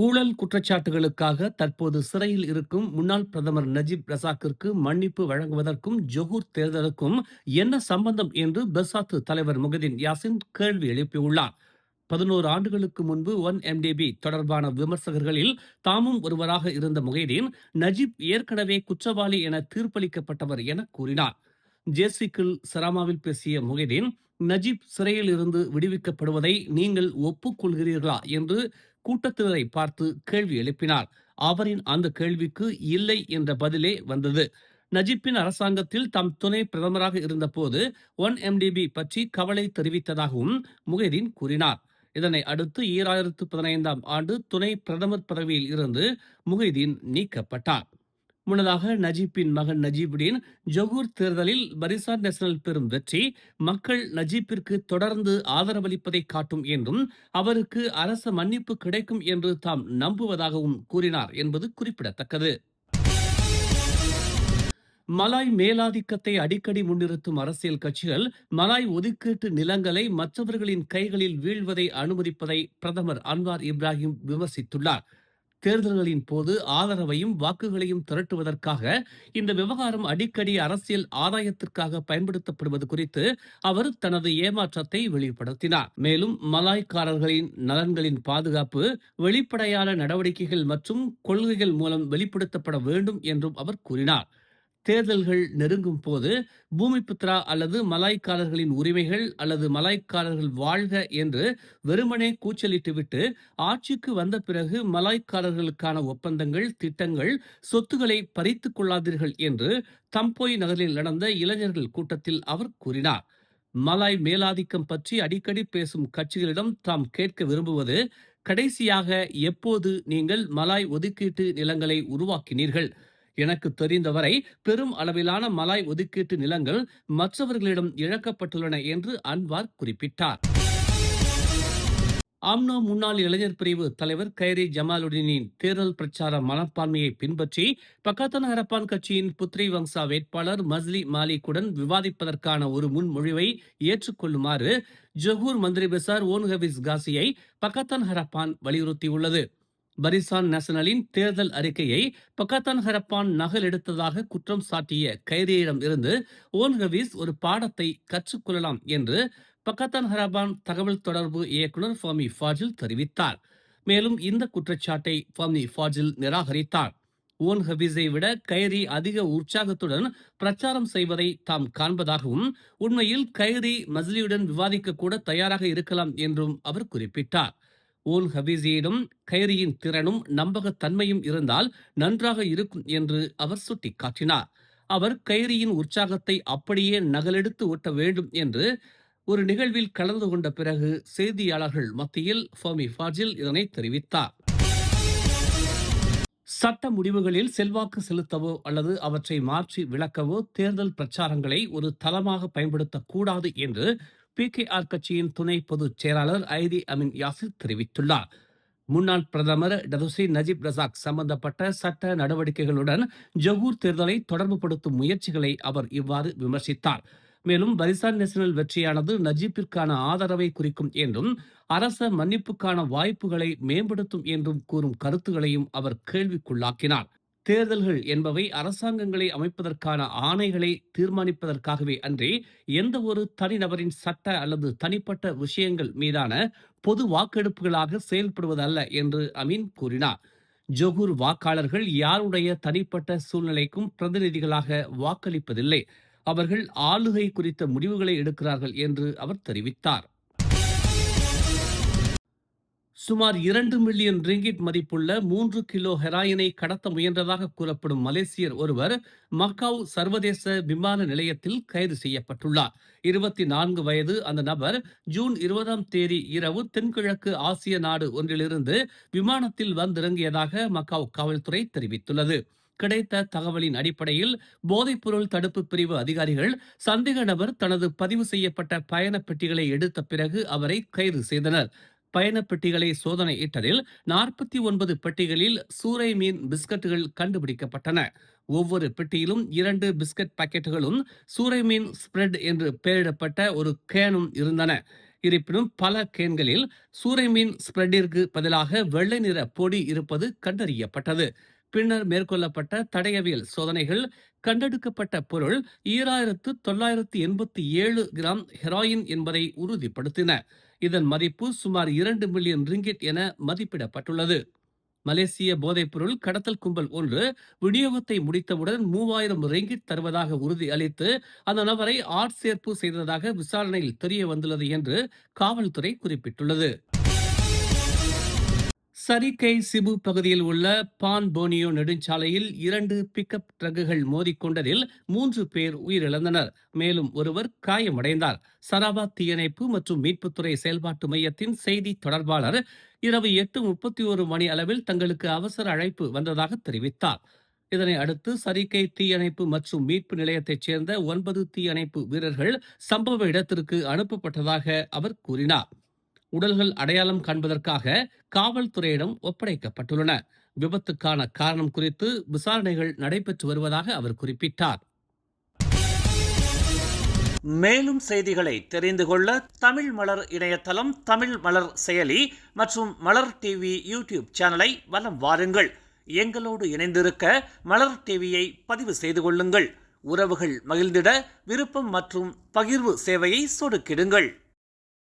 ஊழல் குற்றச்சாட்டுகளுக்காக தற்போது சிறையில் இருக்கும் முன்னாள் பிரதமர் நஜீப் ரசாக்கிற்கு மன்னிப்பு வழங்குவதற்கும் ஜொகூர் தேர்தலுக்கும் என்ன சம்பந்தம் என்று பெர்சாத் தலைவர் முகதீன் யாசின் கேள்வி எழுப்பியுள்ளார். 11 ஆண்டுகளுக்கு முன்பு 1MDB தொடர்பான விமர்சகர்களில் தாமும் ஒருவராக இருந்த முகைதீன், நஜீப் ஏற்கனவே குற்றவாளி என தீர்ப்பளிக்கப்பட்டவர் என கூறினார். ஜேசிக்கில் சராமாவில் பேசிய முகைதீன், நஜீப் சிறையில் இருந்து விடுவிக்கப்படுவதை நீங்கள் ஒப்புக்கொள்கிறீர்களா என்று கூட்டத்தினரை பார்த்து கேள்வி எழுப்பினார். அவரின் அந்த கேள்விக்கு இல்லை என்ற பதிலே வந்தது. நஜீப்பின் அரசாங்கத்தில் தாம் துணை பிரதமராக இருந்தபோது 1MDB பற்றி கவலை தெரிவித்ததாகவும் முகைதீன் கூறினார். இதனை அடுத்து 2015ஆம் ஆண்டு துணை பிரதமர் பதவியில் இருந்து முகைதீன் நீக்கப்பட்டார். முன்னதாக நஜீப்பின் மகன் நஜீபுடீன் ஜொகூர் தேர்தலில் பரிசான் நேஷனல் பெறும் வெற்றி மக்கள் நஜீப்பிற்கு தொடர்ந்து ஆதரவளிப்பதை காட்டும் என்றும் அவருக்கு அரச மன்னிப்பு கிடைக்கும் என்று தாம் நம்புவதாகவும் கூறினார் என்பது குறிப்பிடத்தக்கது. மலாய் மேலாதிக்கத்தை அடிக்கடி முன்னிறுத்தும் அரசியல் கட்சிகள் மலாய் ஒதுக்கீட்டு நிலங்களை மற்றவர்களின் கைகளில் வீழ்வதை அனுமதிப்பதை பிரதமர் அன்வார் இப்ராஹிம் விமர்சித்துள்ளார். தேர்தல்களின் போது ஆதரவையும் வாக்குகளையும் திரட்டுவதற்காக இந்த விவகாரம் அடிக்கடி அரசியல் ஆதாயத்திற்காக பயன்படுத்தப்படுவது குறித்து அவர் தனது ஏமாற்றத்தை வெளிப்படுத்தினார். மேலும் மலாய்க்காரர்களின் நலன்களின் பாதுகாப்பு வெளிப்படையான நடவடிக்கைகள் மற்றும் கொள்கைகள் மூலம் வெளிப்படுத்தப்பட வேண்டும் என்றும் அவர் கூறினார். தேர்தல்கள் நெருங்கும் போது பூமிபுத்ரா அல்லது மலாய்க்காரர்களின் உரிமைகள் அல்லது மலாய்க்காரர்கள் வாழ்க என்று வெறுமனே கூச்சலிட்டுவிட்டு ஆட்சிக்கு வந்த பிறகு மலாய்க்காரர்களுக்கான ஒப்பந்தங்கள், திட்டங்கள், சொத்துக்களை பறித்துக் கொள்ளாதீர்கள் என்று தம்போய் நகரில் நடந்த இளைஞர்கள் கூட்டத்தில் அவர் கூறினார். மலாய் மேலாதிக்கம் பற்றி அடிக்கடி பேசும் கட்சிகளிடம் தாம் கேட்க விரும்புவது, கடைசியாக எப்போது நீங்கள் மலாய் ஒதுக்கீட்டு நிலங்களை உருவாக்கினீர்கள்? எனக்கு தெரிந்தவரை பெரும் அளவிலான மலாய் ஒதுக்கீட்டு நிலங்கள் மற்றவர்களிடம் இழக்கப்பட்டுள்ளன என்று அன்வார் குறிப்பிட்டார். ஆம்னோ முன்னாள் இளைஞர் பிரிவு தலைவர் கைரி ஜமாலுடீனின் தேர்தல் பிரச்சார மனப்பான்மையை பின்பற்றி பக்காத்தான் ஹரப்பான் கட்சியின் புத்ரி வங்சா வேட்பாளர் மஸ்லி மாலிக்குடன் விவாதிப்பதற்கான ஒரு முன்மொழிவை ஏற்றுக்கொள்ளுமாறு ஜொகூர் மந்திரி பெசார் ஓன் ஹபீஸ் காசியை பக்காத்தான் ஹரப்பான் வலியுறுத்தியுள்ளது. பரிசான் நேஷனலின் தேர்தல் அறிக்கையை பக்காத்தான் ஹரப்பான் நகல் எடுத்ததாக குற்றம் சாட்டிய கைரியிடம் இருந்து ஓன் ஹபீஸ் ஒரு பாடத்தை கற்றுக்கொள்ளலாம் என்று பக்காத்தான் ஹரப்பான் தகவல் தொடர்பு இயக்குனர் ஃபாமி ஃபாஜில் தெரிவித்தார். மேலும் இந்த குற்றச்சாட்டை ஃபாமி ஃபாஜில் நிராகரித்தார். ஓன் ஹபீஸை விட கைரி அதிக உற்சாகத்துடன் பிரச்சாரம் செய்வதை தாம் காண்பதாகவும், உண்மையில் கைரி மஸ்லியுடன் விவாதிக்க கூட தயாராக இருக்கலாம் என்றும் அவர் குறிப்பிட்டார். ஓன் ஹபீஸியிடம் கைரியின் திறனும் நம்பகத்தன்மையும் இருந்தால் நன்றாக இருக்கும் என்று அவர் சுட்டிக்காட்டினார். அவர் கைரியின் உற்சாகத்தை அப்படியே நகலெடுத்து ஓட்ட வேண்டும் என்று ஒரு நிகழ்வில் கலந்து கொண்ட பிறகு செய்தியாளர்கள் மத்தியில் ஃபாமி ஃபாஜில் இதனை தெரிவித்தார். சட்ட முடிவுகளில் செல்வாக்கு செலுத்தவோ அல்லது அவற்றை மாற்றி விளக்கவோ தேர்தல் பிரச்சாரங்களை ஒரு தளமாக பயன்படுத்தக்கூடாது என்று PKR கட்சியின் துணை பொதுச் செயலாளர் ஐதி அமின் யாசிர் தெரிவித்துள்ளார். முன்னாள் பிரதமர் டதுஸ்ரீ நஜீப் ரசாக் சம்பந்தப்பட்ட சட்ட நடவடிக்கைகளுடன் ஜொகூர் தேர்தலை தொடர்புபடுத்தும் முயற்சிகளை அவர் இவ்வாறு விமர்சித்தார். மேலும் பரிசான் நேஷனல் வெற்றியானது நஜீப்பிற்கான ஆதரவை குறிக்கும் என்றும் அரச மன்னிப்புக்கான வாய்ப்புகளை மேம்படுத்தும் என்றும் கூறும் கருத்துகளையும் அவர் கேள்விக்குள்ளாக்கினார். தேர்தல்கள் என்பவை அரசாங்கங்களை அமைப்பதற்கான ஆணைகளை தீர்மானிப்பதற்காகவே அன்றி எந்த ஒரு தனிநபரின் சட்ட அல்லது தனிப்பட்ட விஷயங்கள் மீதான பொது வாக்கெடுப்புகளாக செயல்படுவதல்ல என்று அமீன் கூறினார். ஜொகூர் வாக்காளர்கள் யாருடைய தனிப்பட்ட சூழ்நிலைக்கும் பிரதிநிதிகளாக வாக்களிப்பதில்லை. அவர்கள் ஆளுகை குறித்த முடிவுகளை எடுக்கிறார்கள் என்று அவர் தெரிவித்தார். சுமார் 2 மில்லியன் ரிங்கிட் மதிப்புள்ள 3 கிலோ ஹெராயினை கடத்த முயன்றதாக கூறப்படும் மலேசியர் ஒருவர் மக்காவ் சர்வதேச விமான நிலையத்தில் கைது செய்யப்பட்டுள்ளார். 24 வயது அந்த நபர் ஜூன் 20ஆம் தேதி இரவு தென்கிழக்கு ஆசிய நாடு ஒன்றிலிருந்து விமானத்தில் வந்திறங்கியதாக மக்காவ் காவல்துறை தெரிவித்துள்ளது. கிடைத்த தகவலின் அடிப்படையில் போதைப்பொருள் தடுப்பு பிரிவு அதிகாரிகள் சந்தேக நபர் தனது பதிவு செய்யப்பட்ட பயண பெட்டிகளை எடுத்த பிறகு அவரை கைது செய்தனர். பயண பெட்டிகளை சோதனையிட்டதில் 49 பெட்டிகளில் சூறை மீன் பிஸ்கட்டுகள் கண்டுபிடிக்கப்பட்டன. ஒவ்வொரு பெட்டியிலும் 2 பிஸ்கட் பாக்கெட்டுகளும் சூறை மீன் ஸ்பிரெட் என்று பெயரிடப்பட்ட ஒரு கேனும் இருந்தன. இருப்பினும் பல கேன்களில் சூறை மீன் ஸ்பிரெட்டிற்கு பதிலாக வெள்ளை நிற பொடி இருப்பது கண்டறியப்பட்டது. பின்னர் மேற்கொள்ளப்பட்ட தடயவியல் சோதனைகள் கண்டெடுக்கப்பட்ட பொருள் 2987 கிராம் ஹெராயின் என்பதை உறுதிப்படுத்தின. இதன் மதிப்பு சுமார் 2 மில்லியன் ரிங்கிட் என மதிப்பிடப்பட்டுள்ளது. மலேசிய போதைப்பொருள் கடத்தல் கும்பல் ஒன்று விநியோகத்தை முடித்தவுடன் 3000 ரிங்கிட் தருவதாக உறுதி அளித்து அந்த நபரை ஆட்சேர்ப்பு செய்ததாக விசாரணையில் தெரிய வந்துள்ளது என்று காவல்துறை குறிப்பிட்டுள்ளது. சரிகை சிபு பகுதியில் உள்ள பான் போனியோ நெடுஞ்சாலையில் 2 பிக்கப் ட்ரக்குகள் மோதிக்கொண்டதில் 3 பேர் உயிரிழந்தனர். மேலும் ஒருவர் காயமடைந்தார். சராபாத் தீயணைப்பு மற்றும் மீட்புத்துறை செயல்பாட்டு மையத்தின் செய்தி தொடர்பாளர் இரவு 8:31 மணி அளவில் தங்களுக்கு அவசர அழைப்பு வந்ததாக தெரிவித்தார். இதனை அடுத்து சரிகை தீயணைப்பு மற்றும் மீட்பு நிலையத்தைச் சேர்ந்த 9 தீயணைப்பு வீரர்கள் சம்பவ இடத்திற்கு அனுப்பப்பட்டதாக அவர் கூறினார். உடல்கள் அடையாளம் காண்பதற்காக காவல்துறையிடம் ஒப்படைக்கப்பட்டுள்ளன. விபத்துக்கான காரணம் குறித்து விசாரணைகள் நடைபெற்று வருவதாக அவர் குறிப்பிட்டார். மேலும் செய்திகளை தெரிந்து கொள்ள தமிழ் மலர் இணையதளம், தமிழ் மலர் செயலி மற்றும் மலர் டிவி யூடியூப் சேனலை வலம் வாருங்கள். எங்களோடு இணைந்திருக்க மலர் டிவியை பதிவு செய்து கொள்ளுங்கள். உறவுகள் மகிழ்ந்திட விருப்பம் மற்றும் பகிர்வு சேவையை சொடுக்கிடுங்கள்.